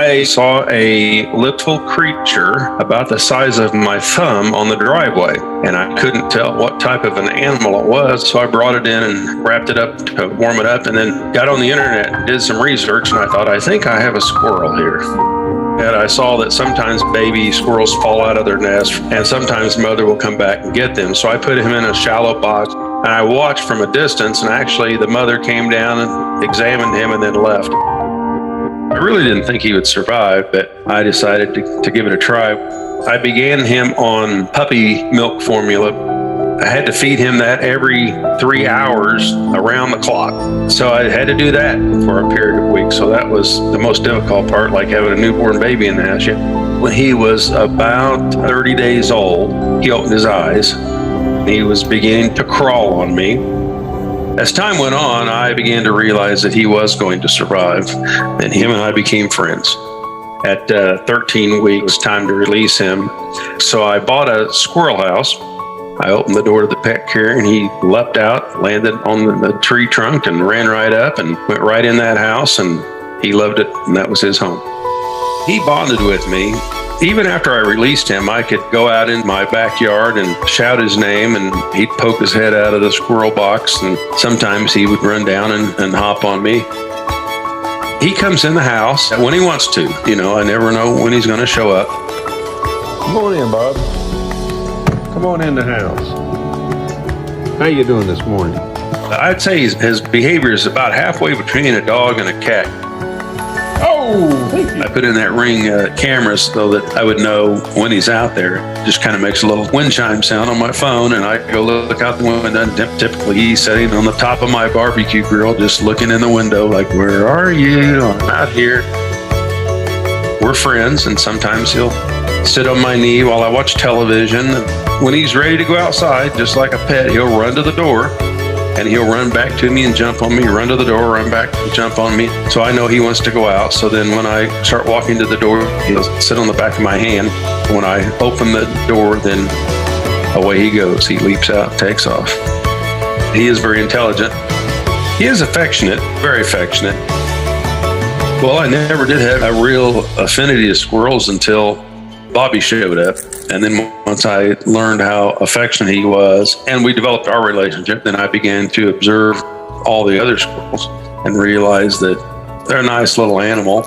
I saw a little creature about the size of my thumb on the driveway, and I couldn't tell what type of an animal it was. So I brought it in and wrapped it up to warm it up, and then got on the internet and did some research, and I thought, I think I have a squirrel here. And I saw that sometimes baby squirrels fall out of their nest, and sometimes mother will come back and get them. So I put him in a shallow box, and I watched from a distance, and actually the mother came down and examined him and then left. I really didn't think he would survive, but I decided to give it a try. I began him on puppy milk formula. I had to feed him that every 3 hours around the clock. So I had to do that for a period of weeks. So that was the most difficult part, like having a newborn baby in the house. When he was about 30 days old, he opened his eyes. He was beginning to crawl on me. As time went on, I began to realize that he was going to survive, and him and I became friends. At 13 weeks, it was time to release him. So I bought a squirrel house. I opened the door to the pet care, and he leapt out, landed on the tree trunk, and ran right up and went right in that house, and he loved it, and that was his home. He bonded with me. Even after I released him, I could go out in my backyard and shout his name, and he'd poke his head out of the squirrel box, and sometimes he would run down and hop on me. He comes in the house when he wants to. I never know when he's going to show up. Come on in, Bob. Come on in the house. How you doing this morning? I'd say his behavior is about halfway between a dog and a cat. Oh, thank you. I put in that Ring camera so that I would know when he's out there. Just kind of makes a little wind chime sound on my phone, and I go look out the window. And typically he's sitting on the top of my barbecue grill, just looking in the window like, where are you? I'm out here. We're friends, and sometimes he'll sit on my knee while I watch television. When he's ready to go outside, just like a pet, he'll run to the door, and he'll run back to me and jump on me, run to the door, run back, jump on me. So I know he wants to go out. So then when I start walking to the door, he'll sit on the back of my hand. When I open the door, then away he goes. He leaps out, takes off. He is very intelligent. He is affectionate, very affectionate. Well, I never did have a real affinity to squirrels until Bobby showed up. And then once I learned how affectionate he was and we developed our relationship, then I began to observe all the other squirrels and realize that they're a nice little animal.